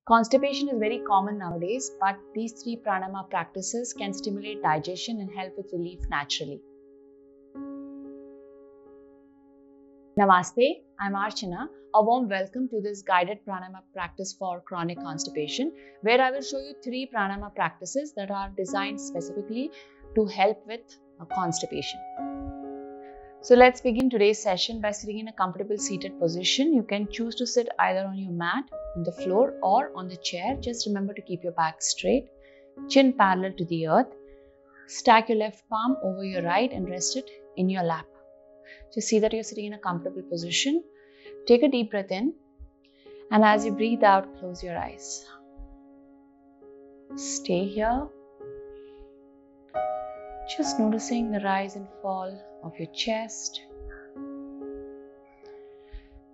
Constipation is very common nowadays, but these three pranayama practices can stimulate digestion and help with relief naturally. Namaste, I'm Archana. A warm welcome to this guided pranayama practice for chronic constipation, where I will show you three pranayama practices that are designed specifically to help with constipation. So let's begin today's session by sitting in a comfortable seated position. You can choose to sit either on your mat, on the floor or on the chair. Just remember to keep your back straight, chin parallel to the earth. Stack your left palm over your right and rest it in your lap. Just see that you're sitting in a comfortable position. Take a deep breath in, and as you breathe out, close your eyes. Stay here. Just noticing the rise and fall of your chest,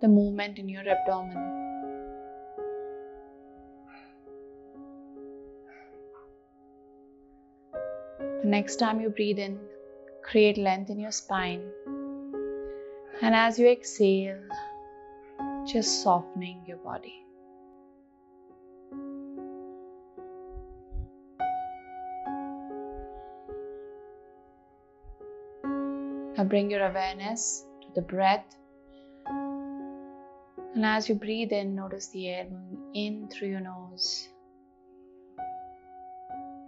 the movement in your abdomen. The next time you breathe in, create length in your spine. And as you exhale, just softening your body. Now bring your awareness to the breath. And as you breathe in, notice the air moving in through your nose.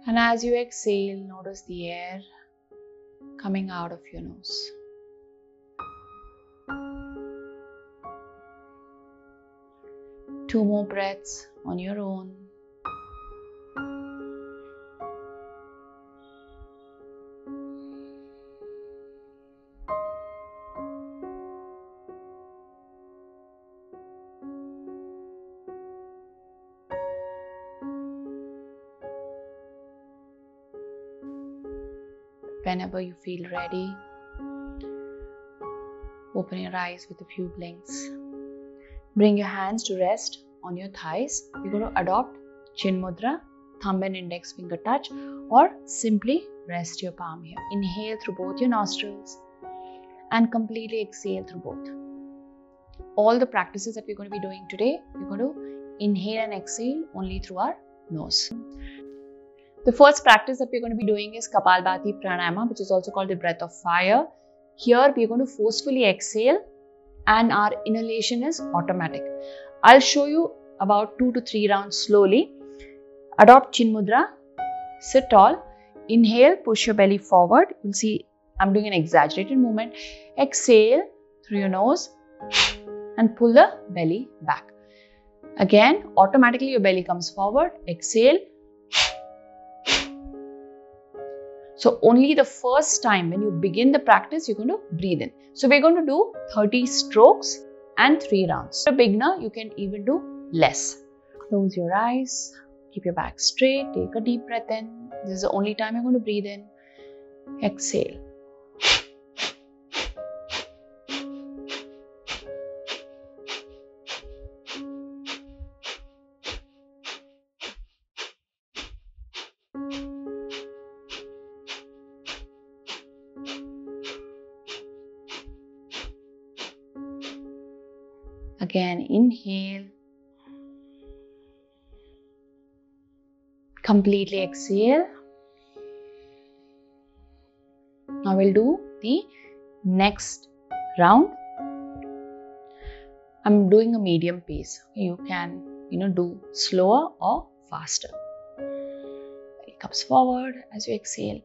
And as you exhale, notice the air coming out of your nose. Two more breaths on your own. Whenever you feel ready, open your eyes with a few blinks. Bring your hands to rest on your thighs. You're going to adopt chin mudra, thumb and index finger touch, or simply rest your palm here. Inhale through both your nostrils and completely exhale through both. All the practices that we're going to be doing today, we're going to inhale and exhale only through our nose. The first practice that we're going to be doing is Kapalbhati Pranayama, which is also called the breath of fire. Here we are going to forcefully exhale and our inhalation is automatic. I'll show you about 2 to 3 rounds slowly. Adopt chin mudra, sit tall, inhale, push your belly forward. You'll see I'm doing an exaggerated movement. Exhale through your nose and pull the belly back. Again, automatically your belly comes forward. Exhale. So only the first time when you begin the practice, you're going to breathe in. So we're going to do 30 strokes and 3 rounds. For a beginner, you can even do less. Close your eyes, keep your back straight, take a deep breath in. This is the only time you're going to breathe in. Exhale. Again, inhale, completely exhale. Now we'll do the next round. I'm doing a medium pace. You can, do slower or faster. It comes forward as you exhale.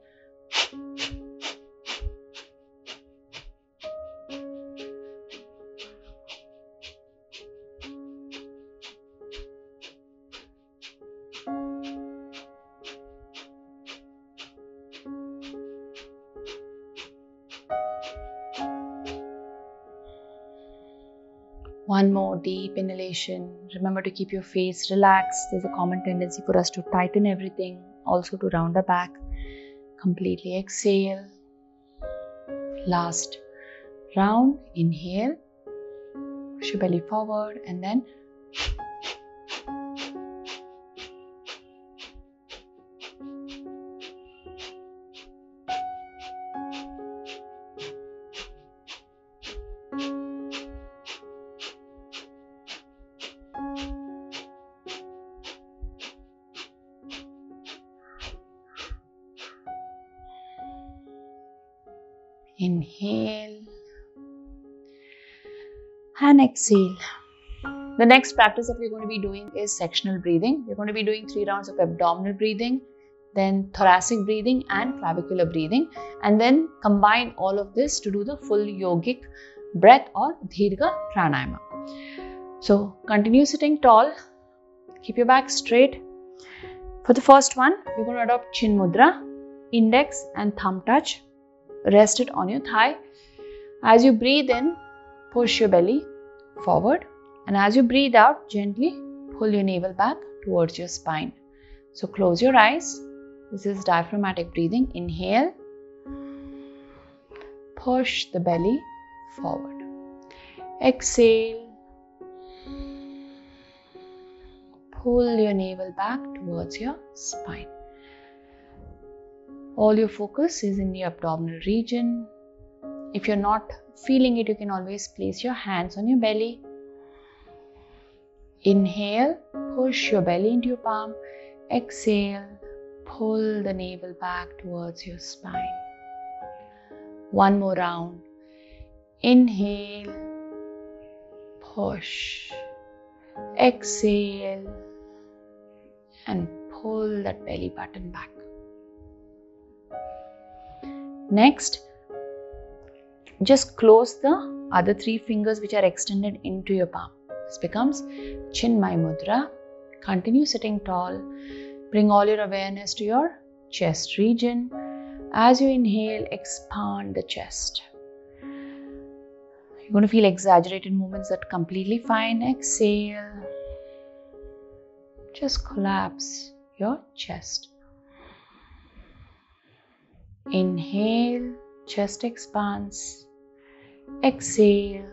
One more deep inhalation. Remember to keep your face relaxed. There's a common tendency for us to tighten everything, also to round the back. Completely exhale. Last round. Inhale. Push your belly forward and then Inhale and exhale. The next practice that we're going to be doing is sectional breathing. We're going to be doing 3 rounds of abdominal breathing, then thoracic breathing and clavicular breathing, and then combine all of this to do the full yogic breath or Dirgha Pranayama. So continue sitting tall, keep your back straight. For the first one, we're going to adopt Chin Mudra, index and thumb touch. Rest it on your thigh. As you breathe in, push your belly forward, and as you breathe out, gently pull your navel back towards your spine. So close your eyes. This is diaphragmatic breathing. Inhale, push the belly forward. Exhale, pull your navel back towards your spine. All your focus is in the abdominal region. If you're not feeling it, you can always place your hands on your belly. Inhale, push your belly into your palm. Exhale, pull the navel back towards your spine. One more round. Inhale, push. Exhale, and pull that belly button back. Next, just close the other 3 fingers which are extended into your palm. This becomes Chinmay Mudra. Continue sitting tall. Bring all your awareness to your chest region. As you inhale, expand the chest. You're going to feel exaggerated movements, that completely fine. Exhale. Just collapse your chest. Inhale, chest expands. Exhale,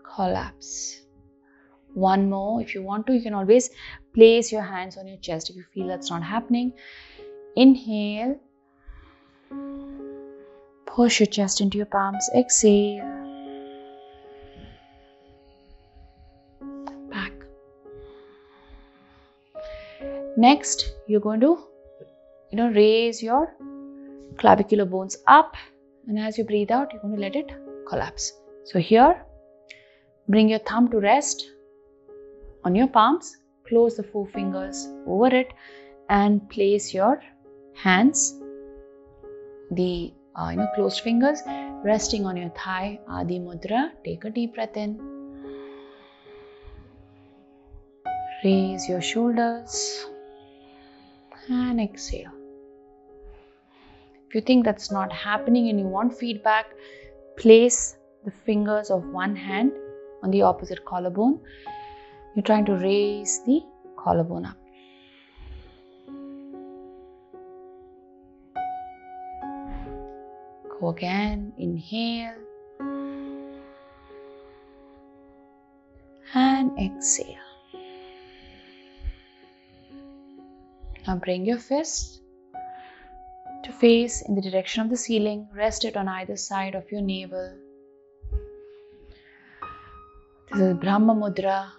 collapse. One more. If you want to, you can always place your hands on your chest if you feel that's not happening. Inhale, push your chest into your palms. Exhale, back. Next, you're going to raise your clavicular bones up, and as you breathe out, you're going to let it collapse. So here, bring your thumb to rest on your palms, close the 4 fingers over it, and place your hands, the closed fingers, resting on your thigh. Adi Mudra. Take a deep breath in. Raise your shoulders and exhale. If you think that's not happening and you want feedback, place the fingers of one hand on the opposite collarbone. You're trying to raise the collarbone up. Go again. Inhale and exhale. Now bring your fists to face in the direction of the ceiling. Rest it on either side of your navel. This is Brahma Mudra.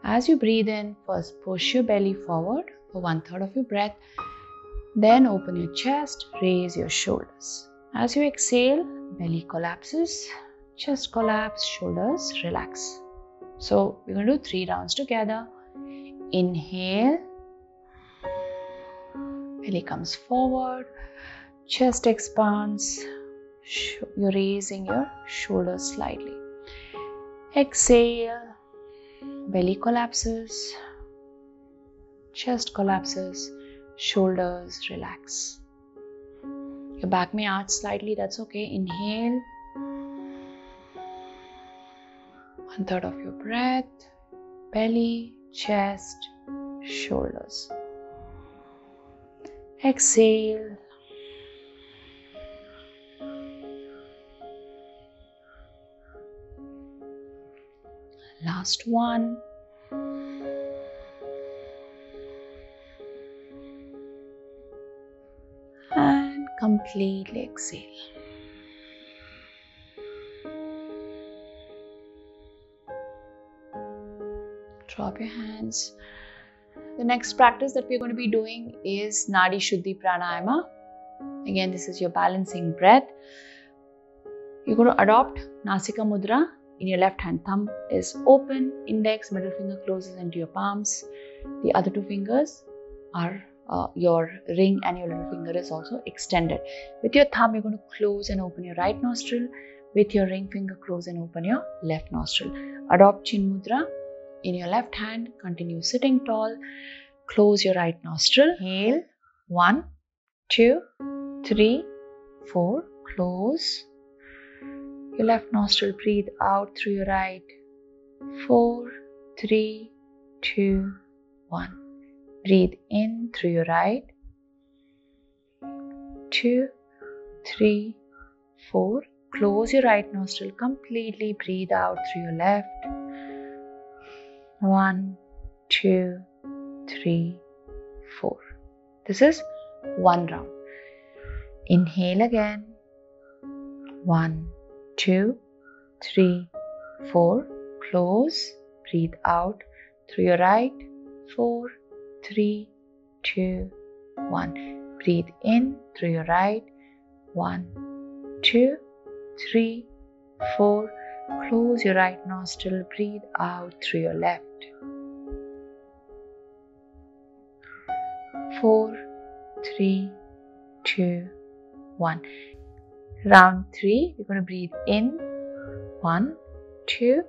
As you breathe in, first push your belly forward for 1/3 of your breath. Then open your chest, raise your shoulders. As you exhale, belly collapses, chest collapse, shoulders relax. So we're going to do 3 rounds together. Inhale, belly comes forward, chest expands, you're raising your shoulders slightly. Exhale, belly collapses, chest collapses, shoulders relax. Your back may arch slightly, that's okay. Inhale, 1/3 of your breath, belly, chest, shoulders. Exhale. Last one. And completely exhale. Drop your hands. The next practice that we're going to be doing is Nadi Shuddhi Pranayama. Again, this is your balancing breath. You're going to adopt Nasika Mudra. In your left hand, thumb is open, index, middle finger closes into your palms. The other two fingers are your ring, and your little finger is also extended. With your thumb, you're going to close and open your right nostril. With your ring finger, close and open your left nostril. Adopt Chin Mudra. In your left hand, continue sitting tall. Close your right nostril. Inhale. 1, 2, 3, 4. Close your left nostril. Breathe out through your right. 4, 3, 2, 1. Breathe in through your right. 2, 3, 4. Close your right nostril completely. Breathe out through your left. 1, 2, 3, 4. This is one round. Inhale again. 1, 2, 3, 4. Close. Breathe out through your right. 4, 3, 2, 1. Breathe in through your right. 1, 2, 3, 4. Close your right nostril. Breathe out through your left. 4, 3, 2, 1. Round 3, we're going to breathe in. 1, 2,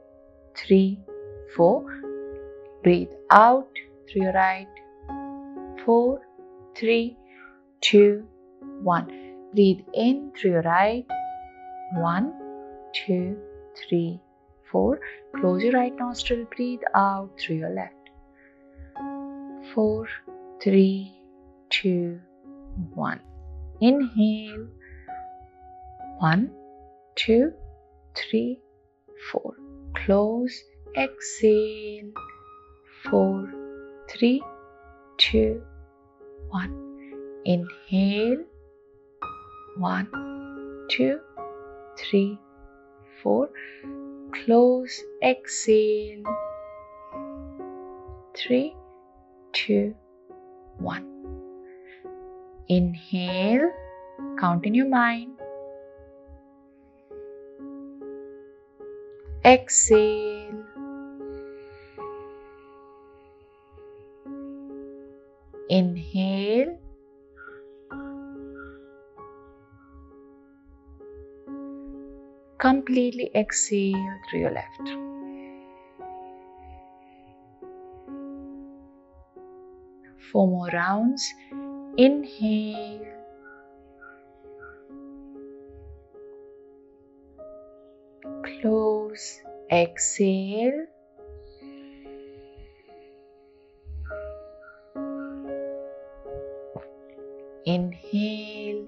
3, 4. Breathe out through your right. 4, 3, 2, 1. Breathe in through your right. 1, 2, 3, 4. Close your right nostril. Breathe out through your left. 4, 3, 2, 1. Inhale. 1, 2, 3, 4. Close. Exhale. 4, 3, 2, 1. Inhale. 1, 2, 3, 4. Close. Exhale. 3, 2, 1. Inhale. Count in your mind. Exhale. Inhale. Completely exhale through your left. Four more rounds. Inhale. Close. Exhale. Inhale.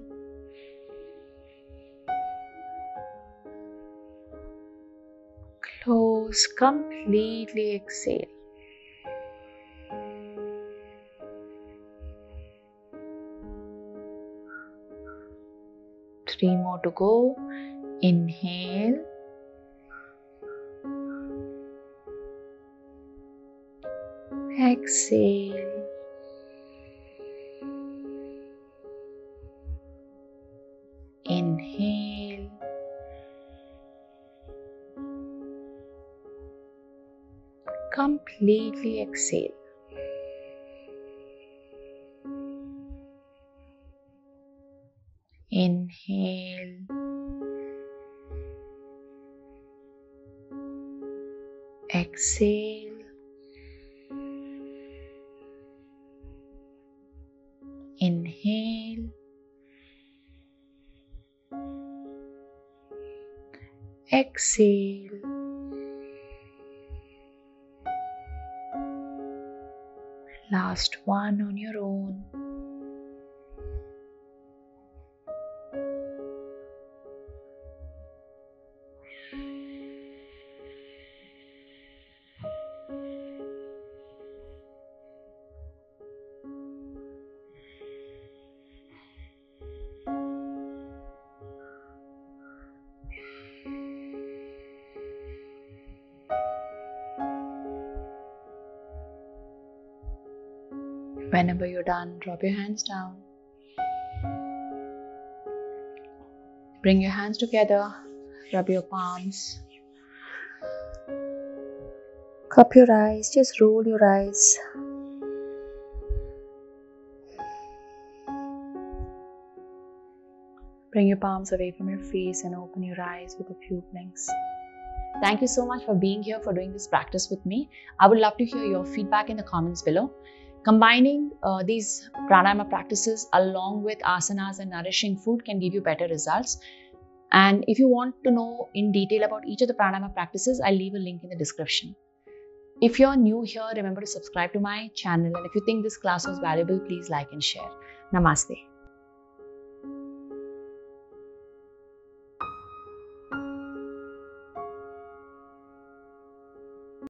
Close. Completely exhale. Three more to go. Inhale. Exhale. Inhale. Completely exhale. Inhale. Exhale. Inhale. Exhale. Last one on your own. Whenever you're done, drop your hands down. Bring your hands together, rub your palms, cup your eyes, just roll your eyes. Bring your palms away from your face and open your eyes with a few blinks. Thank you so much for being here, for doing this practice with me. I would love to hear your feedback in the comments below. Combining these pranayama practices along with asanas and nourishing food can give you better results. And if you want to know in detail about each of the pranayama practices, I'll leave a link in the description. If you're new here, remember to subscribe to my channel. And if you think this class was valuable, please like and share. Namaste.